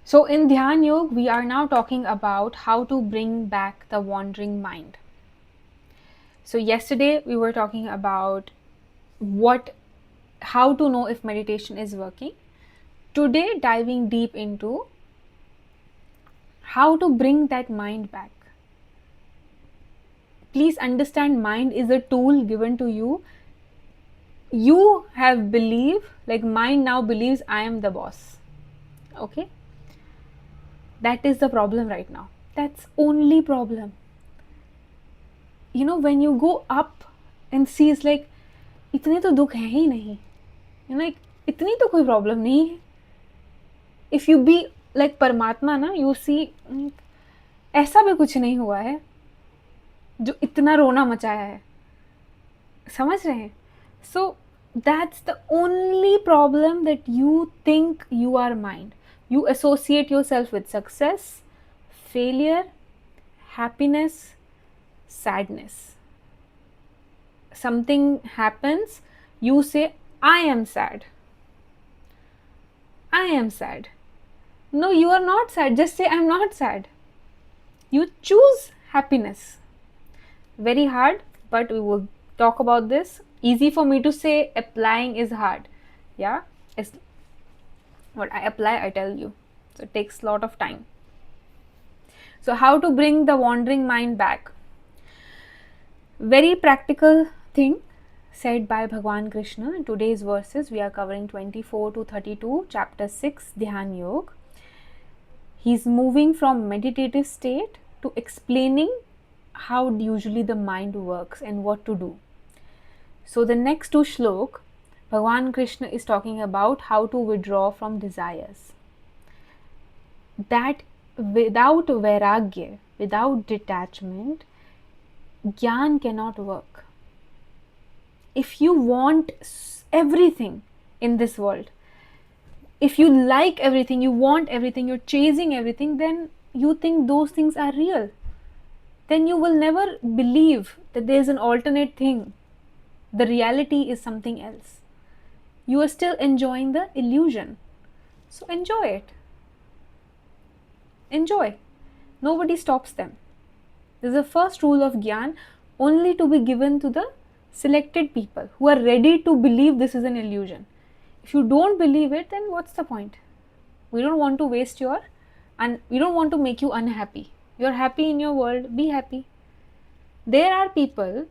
So in Dhyana Yoga, we are now talking about how to bring back the wandering mind. So yesterday we were talking about how to know if meditation is working. Today diving deep into how to bring that mind back. Please understand, mind is a tool given to you. You have like mind now believes I am the boss. Okay? That is the problem right now. That's only problem. When you go up and see, it's like इतने तो दुख है ही नहीं, like इतनी तो कोई problem नहीं है. इफ यू बी लाइक परमात्मा ना, यू सी ऐसा भी कुछ नहीं हुआ है जो इतना रोना मचाया है. समझ रहे हैं? So that's the only problem, that you think you are mind. You associate yourself with success, failure, happiness, sadness. Something happens, you say, I am sad. I am sad. No, you are not sad. Just say, I'm not sad. You choose happiness. Very hard, but we will talk about this. Easy for me to say, applying is hard. Yeah? It's what I apply, I tell you. So it takes a lot of time. So how to bring the wandering mind back? Very practical thing said by Bhagwan Krishna in today's verses. We are covering 24 to 32, chapter 6, Dhyana Yoga. He's moving from meditative state to explaining how usually the mind works and what to do. So the next two shlok, Bhagwan Krishna is talking about how to withdraw from desires. That without vairagya, without detachment, Gyan cannot work. If you want everything in this world, if you like everything, you want everything, you're chasing everything, then you think those things are real. Then you will never believe that there is an alternate thing. The reality is something else. You are still enjoying the illusion. So enjoy it. Enjoy. Nobody stops them. This is the first rule of Gyan, only to be given to the selected people who are ready to believe this is an illusion. If you don't believe it, then what's the point? We don't want to waste and we don't want to make you unhappy. You're happy in your world, be happy. There are people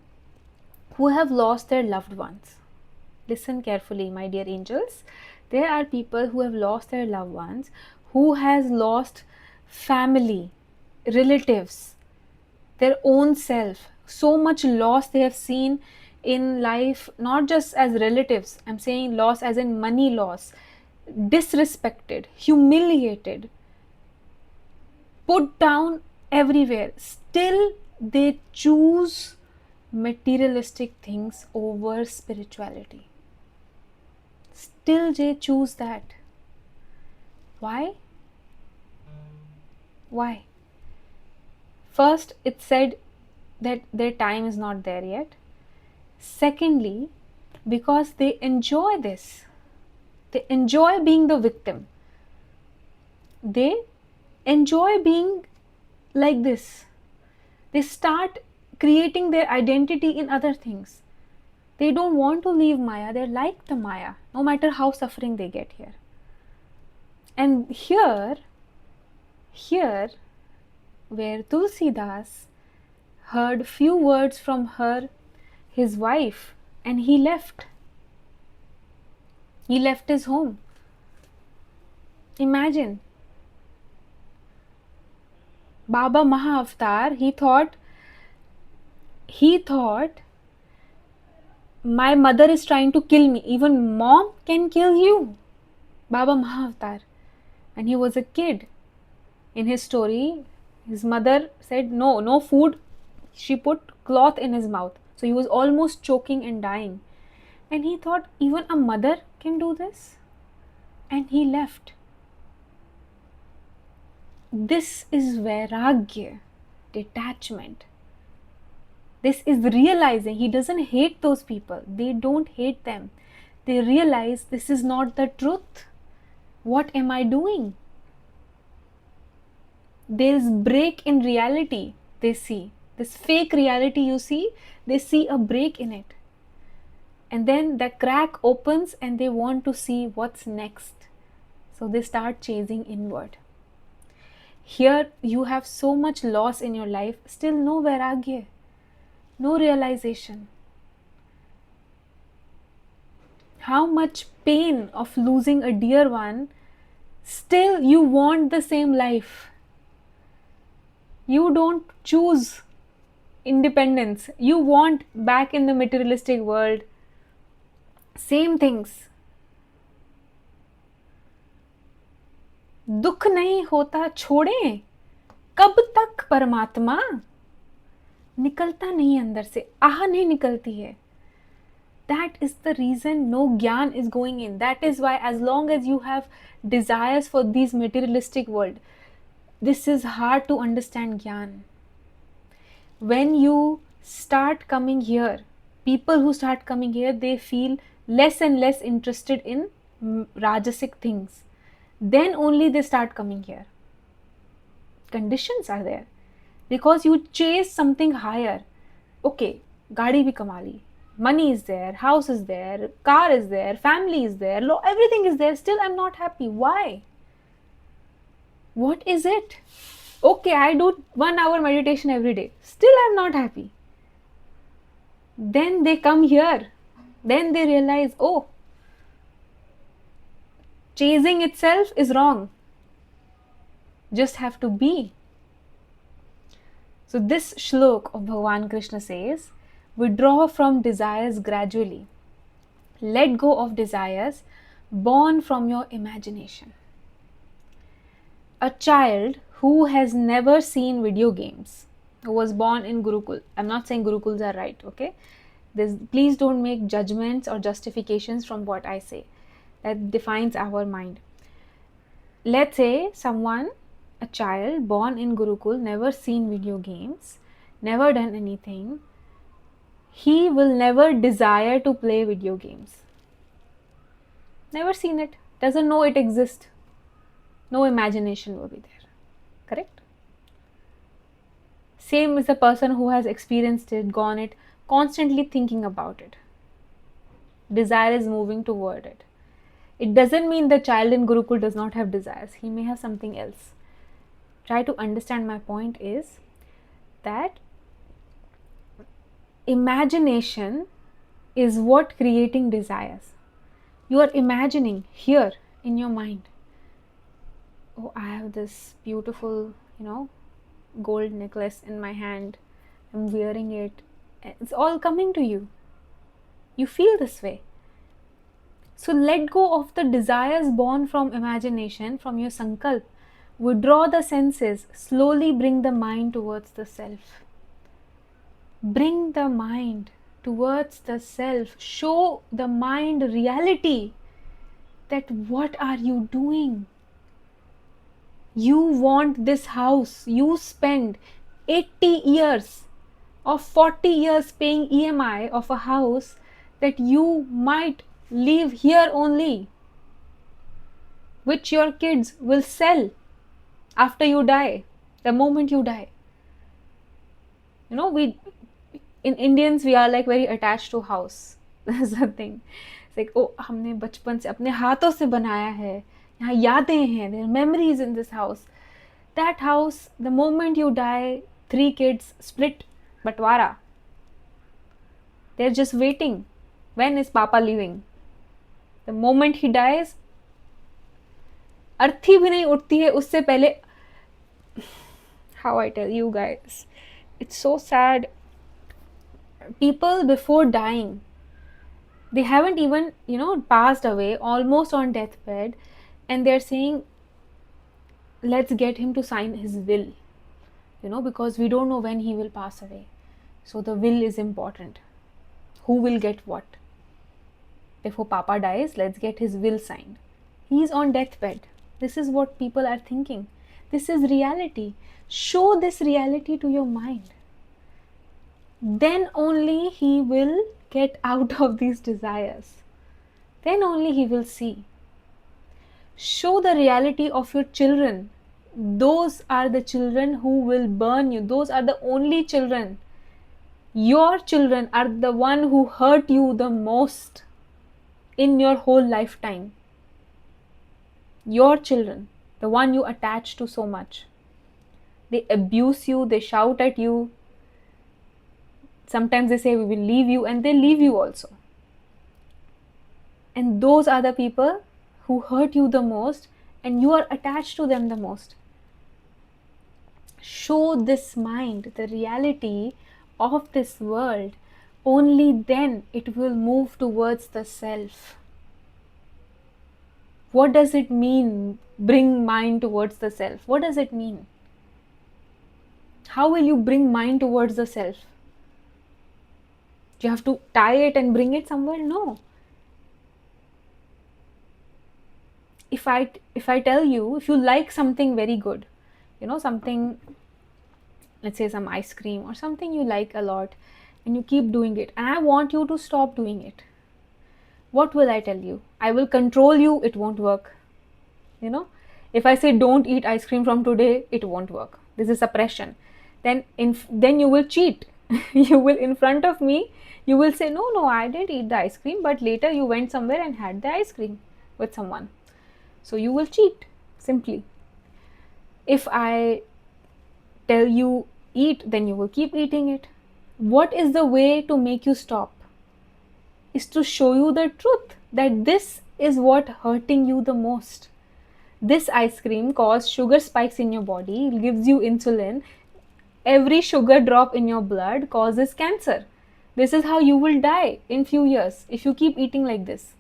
who have lost their loved ones. Listen carefully, my dear angels. There are people who have lost their loved ones, who has lost family, relatives, their own self. So much loss they have seen in life, not just as relatives. I'm saying loss as in money loss, disrespected, humiliated, put down everywhere. Still, they choose materialistic things over spirituality. Still they choose that. Why? Why? First, it said that their time is not there yet. Secondly, because they enjoy this. They enjoy being the victim. They enjoy being like this. They start creating their identity in other things. They don't want to leave Maya. They like the Maya, no matter how suffering they get here. And here, where Tulsidas heard few words from his wife, and he left. He left his home. Imagine. Baba Mahavatar, he thought, my mother is trying to kill me. Even mom can kill you. Baba Mahavatar. And he was a kid. In his story, his mother said, no food. She put cloth in his mouth. So he was almost choking and dying. And he thought, even a mother can do this? And he left. This is vairagya, detachment. This is realizing he doesn't hate those people. They don't hate them. They realize this is not the truth. What am I doing? there is break in reality they see. This fake reality you see, they see a break in it. And then the crack opens and they want to see what's next. So they start chasing inward. Here you have so much loss in your life, still no vairagya, no realization. How much pain of losing a dear one, still you want the same life. You don't choose independence. You want back in the materialistic world. Same things. दुख नहीं होता छोड़ें, कब तक परमात्मा, निकलता नहीं अंदर से, आह नहीं निकलती है. That is the reason no gyan is going in. That is why as long as you have desires for these materialistic world, this is hard to understand gyan. When you start coming here, people who start coming here, they feel less and less interested in rajasic things. Then only they start coming here. Conditions are there. Because you chase something higher. Okay, gaadi bhi kama li. Money is there, house is there, car is there, family is there, everything is there. Still I'm not happy. Why? What is it? Okay, I do 1 hour meditation every day. Still I'm not happy. Then they come here. Then they realize, oh, chasing itself is wrong. Just have to be. So this shlok of Bhagavan Krishna says, withdraw from desires gradually. Let go of desires born from your imagination. A child who has never seen video games, who was born in Gurukul. I'm not saying Gurukuls are right, okay? Please don't make judgments or justifications from what I say. That defines our mind. Let's say someone, a child born in Gurukul, never seen video games, never done anything, he will never desire to play video games. Never seen it, doesn't know it exists. No imagination will be there. Correct? Same is the person who has experienced it, gone it, constantly thinking about it. Desire is moving toward it. It doesn't mean the child in Gurukul does not have desires. He may have something else. Try to understand my point is that imagination is what creating desires. You are imagining here in your mind. Oh, I have this beautiful, gold necklace in my hand. I'm wearing it. It's all coming to you. You feel this way. So let go of the desires born from imagination, from your sankalp. Withdraw the senses. Slowly bring the mind towards the self. Bring the mind towards the self. Show the mind reality. That what are you doing? You want this house. You spend 80 years or 40 years paying EMI of a house that you might live here only, which your kids will sell after you die, the moment you die. We in Indians, we are like very attached to house. That's the thing. It's like, oh, हमने बचपन से अपने हाथों से बनाया है, यहाँ यादें हैं, there are memories in this house. That house, the moment you die, 3 kids split, बंटवारा. They're just waiting. When is Papa leaving? The moment he dies, अर्थी भी नहीं उठती है उससे पहले. How I tell you guys, it's so sad. People before dying, they haven't even, passed away, almost on deathbed, and they're saying, let's get him to sign his will, because we don't know when he will pass away. So the will is important. Who will get what? Before Papa dies, let's get his will signed. He's on deathbed. This is what people are thinking. This is reality. Show this reality to your mind. Then only he will get out of these desires. Then only he will see. Show the reality of your children Those are the children who will burn you. Those are the only children. Your children are the one who hurt you the most in your whole lifetime. Your children, the one you attach to so much. They abuse you, they shout at you. Sometimes they say we will leave you, and they leave you also. And those are the people who hurt you the most, and you are attached to them the most. Show this mind the reality of this world. Only then it will move towards the self. What does it mean, bring mind towards the self? What does it mean? How will you bring mind towards the self? Do you have to tie it and bring it somewhere? No. If I tell you, if you like something very good, something, let's say some ice cream or something you like a lot, and you keep doing it, and I want you to stop doing it, what will I tell you? I will control you. It won't work. If I say don't eat ice cream from today, it won't work. This is suppression. Then you will cheat. You will, in front of me, you will say, no, I didn't eat the ice cream, but later you went somewhere and had the ice cream with someone. So you will cheat, simply. If I tell you eat, then you will keep eating it. What is the way to make you stop? Is to show you the truth, that this is what hurting you the most. This ice cream causes sugar spikes in your body, gives you insulin. Every sugar drop in your blood causes cancer. This is how you will die in few years if you keep eating like this.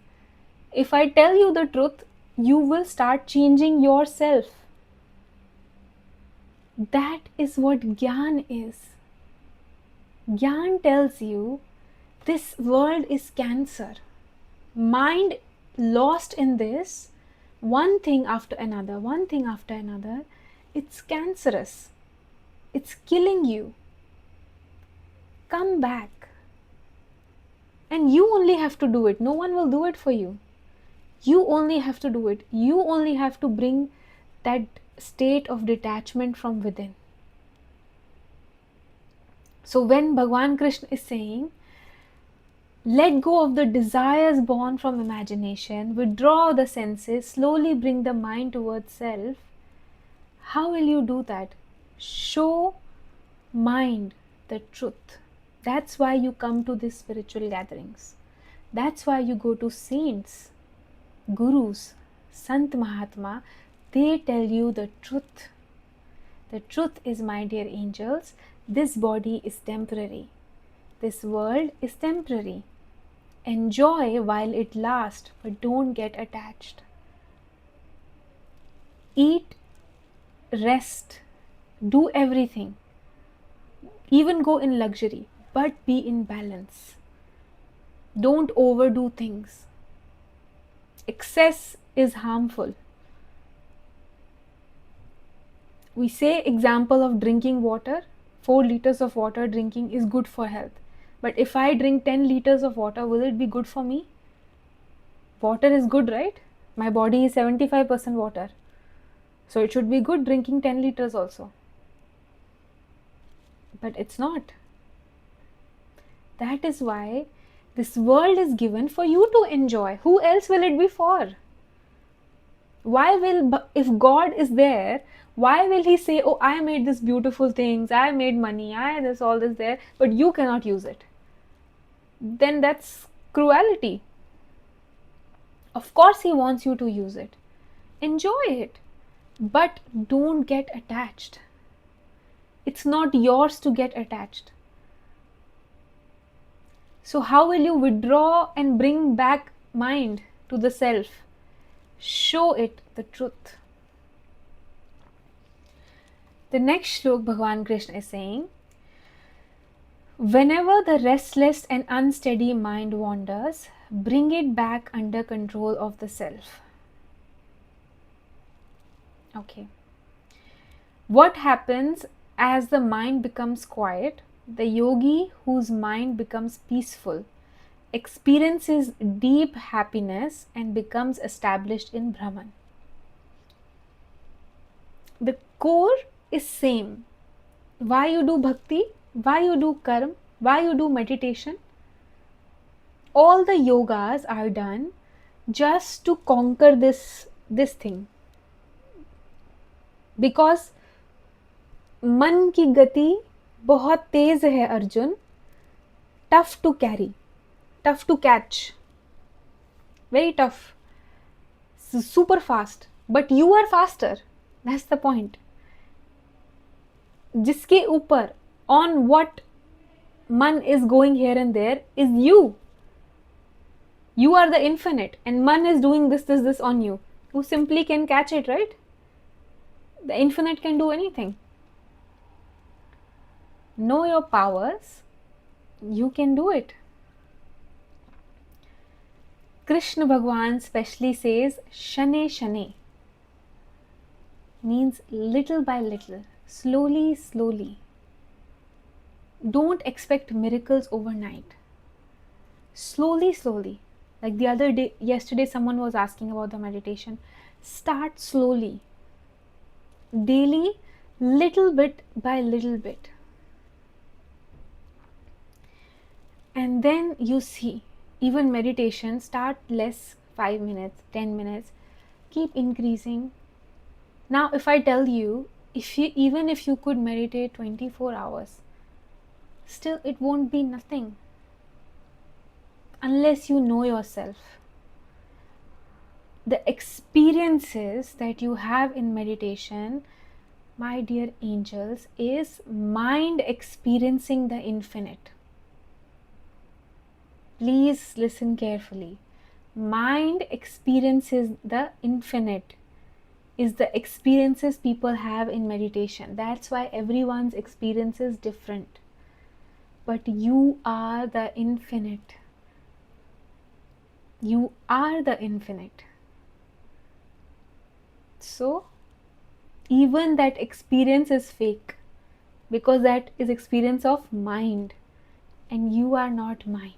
If I tell you the truth, you will start changing yourself. That is what Gyan is. Gyan tells you this world is cancer. Mind lost in this, one thing after another, it's cancerous. It's killing you. Come back. And you only have to do it. No one will do it for you. You only have to do it. You only have to bring that state of detachment from within. So when Bhagwan Krishna is saying, let go of the desires born from imagination, withdraw the senses, slowly bring the mind towards self, how will you do that? Show mind the truth. That's why you come to these spiritual gatherings. That's why you go to saints, gurus, Sant Mahatma. They tell you the truth. The truth is, my dear angels, this body is temporary. This world is temporary. Enjoy while it lasts, but don't get attached. Eat, rest, do everything. Even go in luxury, but be in balance. Don't overdo things. Excess is harmful. We say example of drinking water, 4 liters of water drinking is good for health. But if I drink 10 liters of water, will it be good for me? Water is good, right? My body is 75% water. So it should be good drinking 10 liters also. But it's not. That is why this world is given for you to enjoy. Who else will it be for? If God is there, why will he say, oh, I made this beautiful things, I made money, I this, all this there, but you cannot use it? Then that's cruelty. Of course he wants you to use it. Enjoy it. But don't get attached. It's not yours to get attached. So how will you withdraw and bring back mind to the self? Show it the truth. The next shlok Bhagwan Krishna is saying, whenever the restless and unsteady mind wanders, bring it back under control of the self. Okay. What happens as the mind becomes quiet? The yogi whose mind becomes peaceful experiences deep happiness and becomes established in Brahman. The core is same. Why you do bhakti, why you do karma, why you do meditation. All the yogas are done just to conquer this thing. Because मन की गति बहुत तेज है Arjun, tough to carry, tough to catch, very tough, super fast, but you are faster. That's the point. जिसके ऊपर, on what man is going here and there is you. You are the infinite and man is doing this on you. You simply can catch it, right? The infinite can do anything. Know your powers, you can do it. Krishna Bhagwan specially says shane shane, means little by little, slowly slowly. Don't expect miracles overnight. Slowly slowly. Like yesterday someone was asking about the meditation. Start slowly. Daily, little bit by little bit. And then you see, even meditation, start less, 5 minutes, 10 minutes, keep increasing. Now if I tell you, even if you could meditate 24 hours, still it won't be nothing unless you know yourself. The experiences that you have in meditation, my dear angels, is mind experiencing the infinite. Please listen carefully. Mind experiences the infinite, is the experiences people have in meditation. That's why everyone's experience is different. But you are the infinite. You are the infinite. So, even that experience is fake, because that is experience of mind, and you are not mind.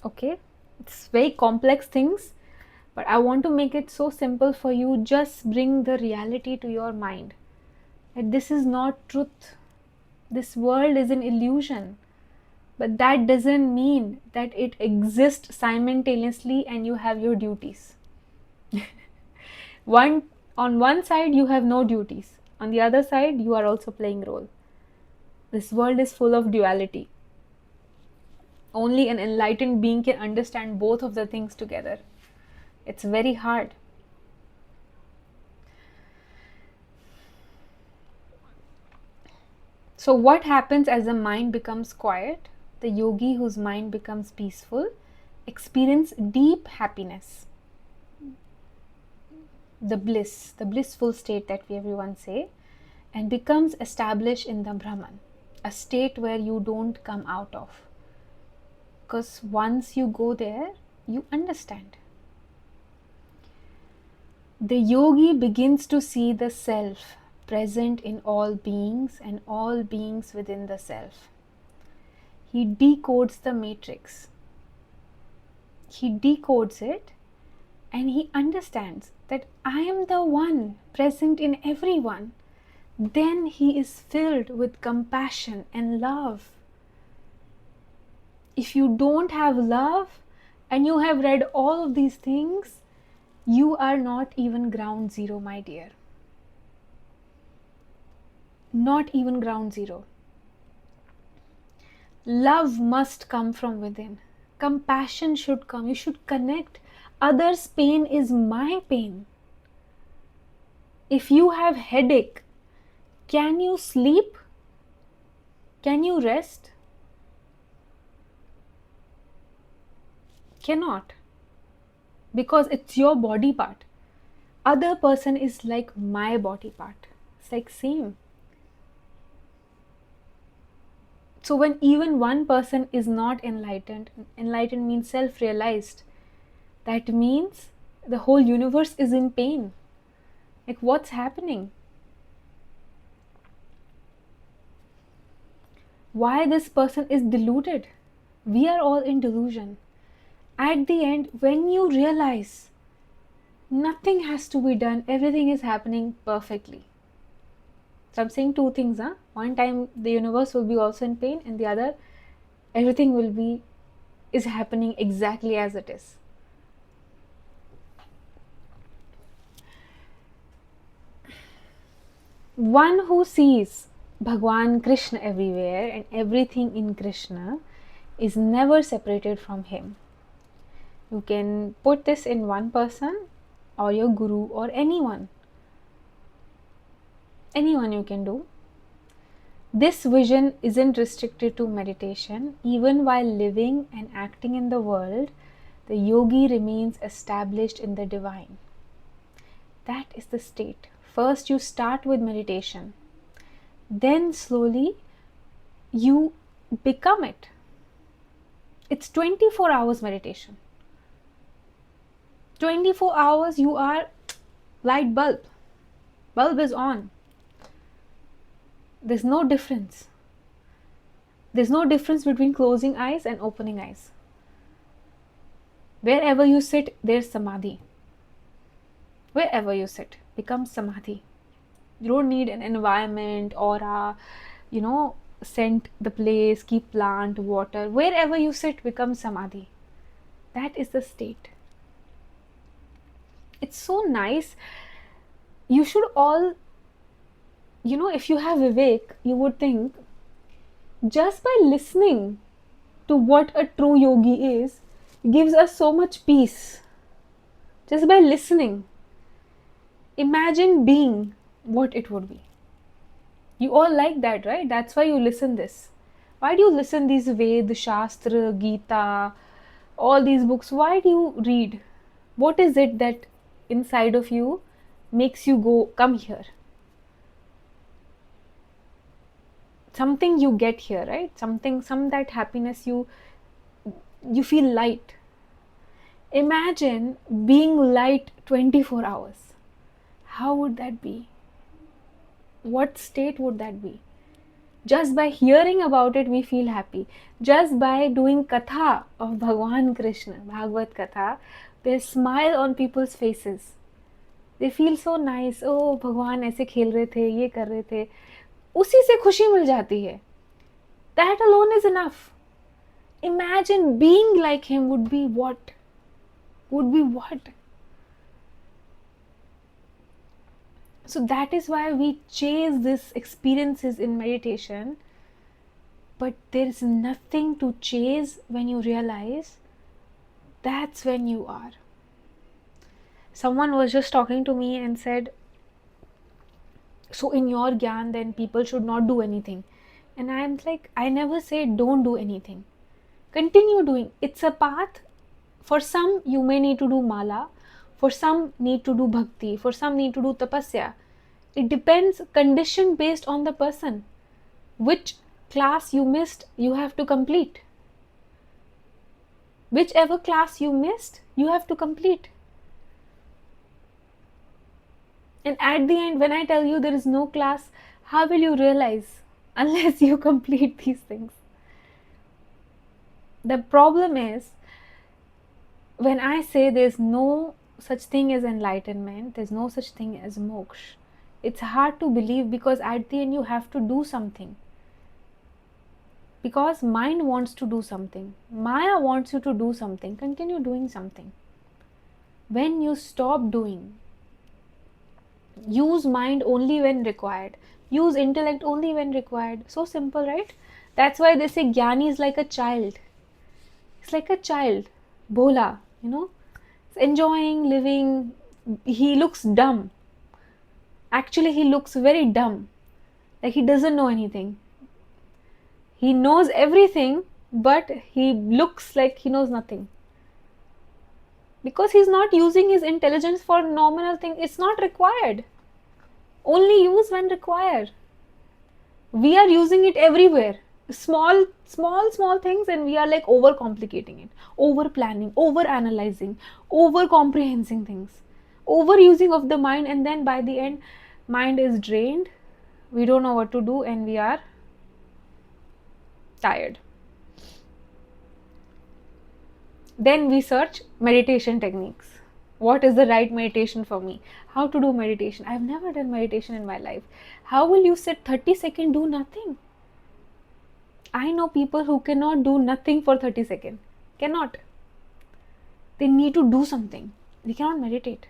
Okay? It's very complex things, but I want to make it so simple for you. Just bring the reality to your mind. That this is not truth. This world is an illusion. But that doesn't mean that it exists simultaneously and you have your duties. On one side you have no duties. On the other side you are also playing role. This world is full of duality. Only an enlightened being can understand both of the things together. It's very hard. So what happens as the mind becomes quiet? The yogi whose mind becomes peaceful experience deep happiness. The bliss, the blissful state that we everyone say, and becomes established in the Brahman, a state where you don't come out of. Because once you go there, you understand. The yogi begins to see the self present in all beings and all beings within the self. He decodes the matrix. He decodes it and he understands that I am the one present in everyone. Then he is filled with compassion and love. If you don't have love and you have read all of these things, you are not even ground zero, my dear. Not even ground zero. Love must come from within. Compassion should come. You should connect. Others' pain is my pain. If you have headache, can you sleep? Can you rest? Cannot. Because it's your body part. Other person is like my body part. It's like same. So when even one person is not enlightened means self-realized, that means the whole universe is in pain. Like what's happening? Why this person is deluded? We are all in delusion. At the end, when you realize Nothing has to be done. Everything is happening perfectly. So I'm saying two things. One time the universe will be also in pain, and the other, everything is happening exactly as it is. One who sees Bhagwan Krishna everywhere and everything in Krishna is never separated from him. You can put this in one person or your guru or anyone. Anyone you can do. This vision isn't restricted to meditation. Even while living and acting in the world, the yogi remains established in the divine. That is the state. First, you start with meditation. Then, slowly, you become it. It's 24 hours meditation. 24 hours you are light bulb. Bulb is on. There's no difference. There's no difference between closing eyes and opening eyes. Wherever you sit, there's samadhi. Wherever you sit becomes samadhi. You don't need an environment, aura, scent the place, keep plant, water. Wherever you sit becomes samadhi. That is the state. It's so nice. You should all, if you have Vivek, you would think just by listening to what a true yogi is, gives us so much peace. Just by listening. Imagine being what it would be. You all like that, right? That's why you listen this. Why do you listen these Ved, Shastra, Gita, all these books? Why do you read? What is it that inside of you makes you go, come here? Something you get here, right? Some that happiness you feel light. Imagine being light 24 hours. How would that be? What state would that be? Just by hearing about it, we feel happy. Just by doing katha of Bhagwan Krishna, Bhagavad Katha, there's smile on people's faces. They feel so nice. Oh, भगवान ऐसे खेल रहे थे, ये कर रहे थे. उसी से खुशी मिल जाती है. That alone is enough. Imagine being like him would be what? Would be what? So that is why we chase these experiences in meditation. But there is nothing to chase when you realize that's when you are. Someone was just talking to me and said, so in your gyan, then people should not do anything. And I'm like, I never say don't do anything. Continue doing. It's a path. For some, you may need to do mala. For some, need to do bhakti. For some, need to do tapasya. It depends, condition based on the person. Which class you missed, you have to complete. Whichever class you missed, you have to complete. And at the end, when I tell you there is no class, how will you realize? Unless you complete these things. The problem is, when I say there's no such thing as enlightenment, there's no such thing as moksha, it's hard to believe, because at the end you have to do something. Because mind wants to do something. Maya wants you to do something. Continue doing something. When you stop doing, use mind only when required. Use intellect only when required. So simple, right? That's why they say Jnani is like a child. It's like a child. Bhola, It's enjoying, living. He looks dumb. Actually, he looks very dumb. Like he doesn't know anything. He knows everything, but he looks like he knows nothing. Because he's not using his intelligence for nominal things. It's not required. Only use when required. We are using it everywhere. Small things, and we are like overcomplicating it. Over planning, over analyzing, over comprehending things. Overusing of the mind, and then by the end, mind is drained. We don't know what to do, and we are tired. Then we search meditation techniques. What is the right meditation for me? How to do meditation? I've never done meditation in my life. How will you sit 30 seconds, do nothing? I know people who cannot do nothing for 30 seconds. Cannot. They need to do something. They cannot meditate.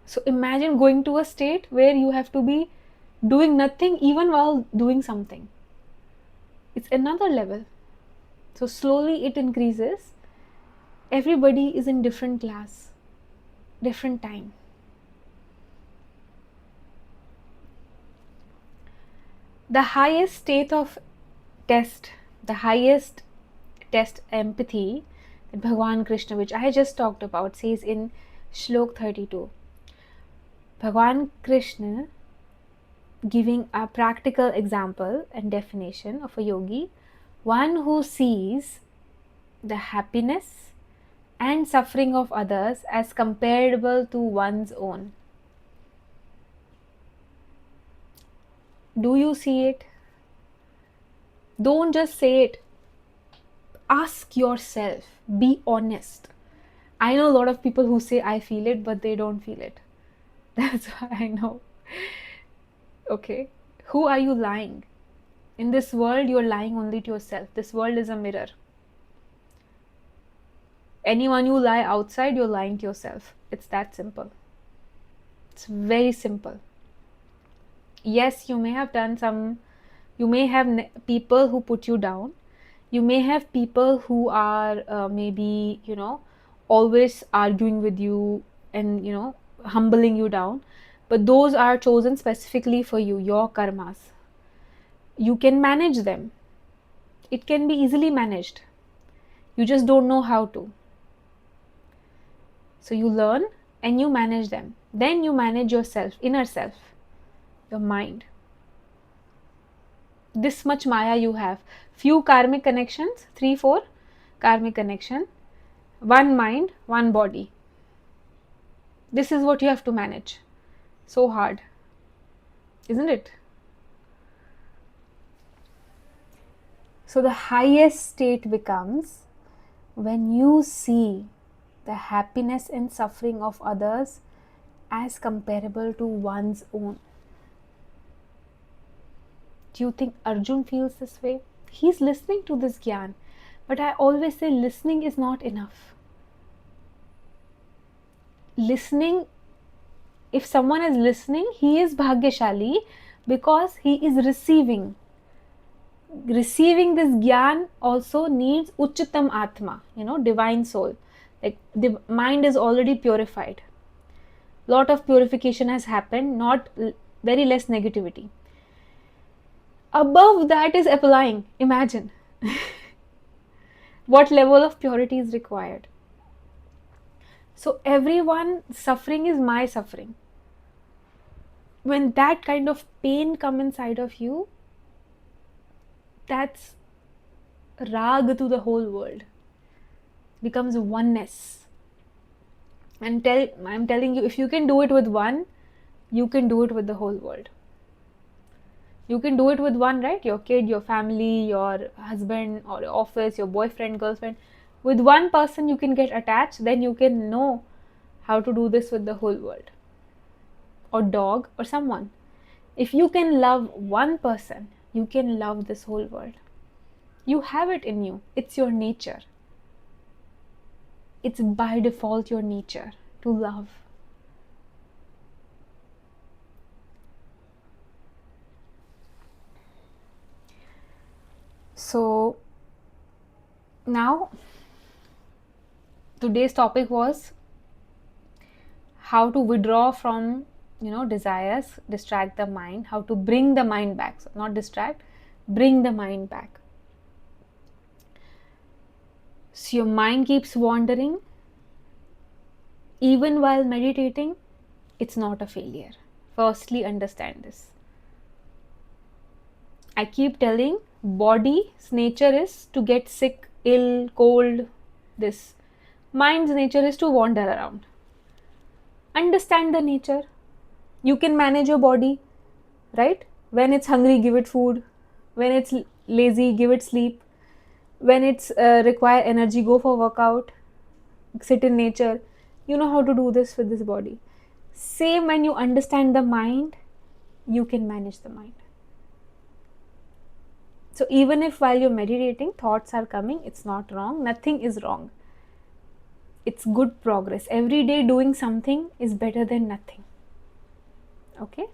So imagine going to a state where you have to be doing nothing even while doing something. It's another level. So slowly it increases. Everybody is in different class, different time. The highest state of test, the highest test empathy that Bhagwan Krishna, which I just talked about, says in Shlok 32. Bhagwan Krishna giving a practical example and definition of a yogi, one who sees the happiness and suffering of others as comparable to one's own. Do you see it? Don't just say it. Ask yourself. Be honest. I know a lot of people who say I feel it, but they don't feel it. That's why I know. Okay. Who are you lying? In this world, you're lying only to yourself. This world is a mirror. Anyone you lie outside, you're lying to yourself. It's that simple. It's very simple. Yes, you may have done some, you may have people who put you down. You may have people who are maybe, always arguing with you and, humbling you down. But those are chosen specifically for you, your karmas. You can manage them. It can be easily managed. You just don't know how to. So you learn and you manage them. Then you manage yourself, inner self, your mind. This much Maya you have. Few karmic connections, 3-4 karmic connection, one mind, one body. This is what you have to manage. So hard, isn't it? So the highest state becomes when you see the happiness and suffering of others as comparable to one's own. Do you think Arjun feels this way? He's listening to this Gyan. But I always say listening is not enough. Listening, if someone is listening, he is Bhagyashali because he is receiving. Receiving this Gyan also needs Uchitam Atma, divine soul. Like the mind is already purified. Lot of purification has happened, not very less negativity. Above that is applying. Imagine what level of purity is required. So everyone suffering is my suffering. When that kind of pain comes inside of you, that's rag to the whole world. Becomes oneness. I'm telling you, if you can do it with one, you can do it with the whole world. You can do it with one, right? Your kid, your family, your husband or your office, your boyfriend, girlfriend. With one person you can get attached, then you can know how to do this with the whole world. Or dog or someone. If you can love one person, you can love this whole world. You have it in you. It's your nature. It's by default your nature to love. So now today's topic was how to withdraw from desires, distract the mind, how to bring the mind back. So not distract, bring the mind back. So your mind keeps wandering. Even while meditating, it's not a failure. Firstly, understand this. I keep telling, body's nature is to get sick, ill, cold, this. Mind's nature is to wander around. Understand the nature. You can manage your body, right? When it's hungry, give it food. When it's lazy, give it sleep. When it's require energy, go for workout, sit in nature. You know how to do this with this body. Same when you understand the mind, you can manage the mind. So even if while you're meditating thoughts are coming, it's not wrong, nothing is wrong. It's good progress. Every day doing something is better than nothing. Okay.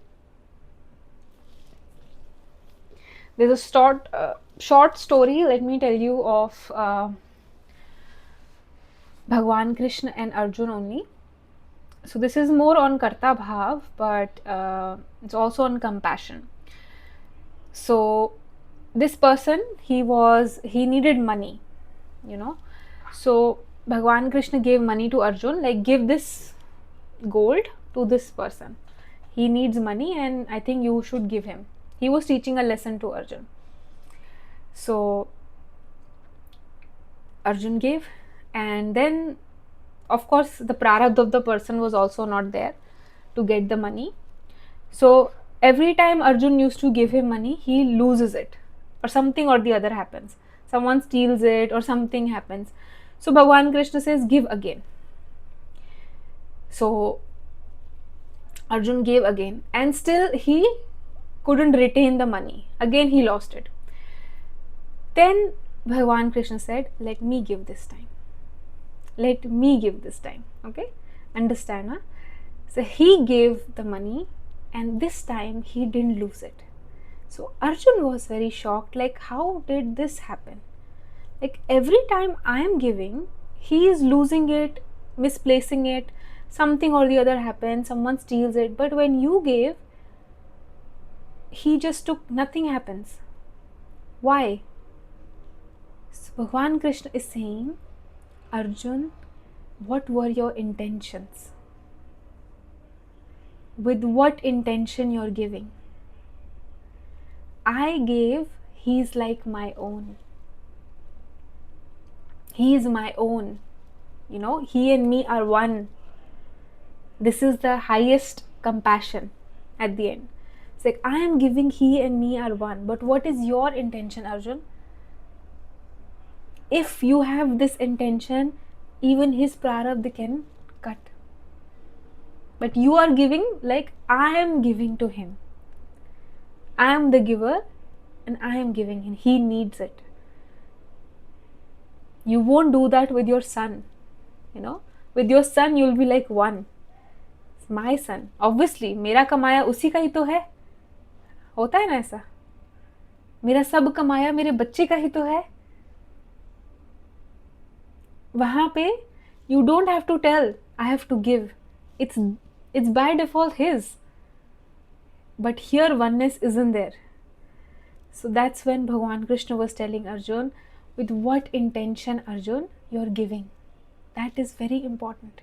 There's a short story, let me tell you, of Bhagwan Krishna and Arjun only. So this is more on Karta Bhav, but it's also on compassion. So this person, he needed money, you know. So Bhagwan Krishna gave money to Arjun, like, give this gold to this person. He needs money and I think you should give him. He was teaching a lesson to Arjun. So Arjun gave, and then of course the prarabdha of the person was also not there to get the money. So every time Arjun used to give him money, he loses it, or something or the other happens. Someone steals it or something happens. So Bhagwan Krishna says, give again. So Arjun gave again, and still he couldn't retain the money. Again he lost it. Then Bhagwan Krishna said, let me give this time. Let me give this time. Okay? Understand, huh? So he gave the money, and this time he didn't lose it. So Arjun was very shocked, like, how did this happen? Like, every time I am giving, he is losing it, misplacing it, something or the other happens, someone steals it. But when you gave, he just took, nothing happens. Why? So Bhagwan Krishna is saying, Arjun, what were your intentions? With what intention you're giving? I gave, he's like my own. He is my own. You know, he and me are one. This is the highest compassion at the end. It's like, I am giving, he and me are one. But what is your intention, Arjun? If you have this intention, even his prarabdha can cut. But you are giving like I am giving to him. I am the giver and I am giving him. He needs it. You won't do that with your son. You know, with your son you'll be like one. It's my son. Obviously, मेरा कमाया उसी का ही तो है. होता है ना ऐसा. मेरा सब कमाया मेरे बच्चे का ही तो है. वहाँ पे you don't have to tell, I have to give. It's by default his. But here oneness isn't there. So that's when Bhagwan Krishna was telling Arjun, with what intention, Arjun, you're giving. That is very important.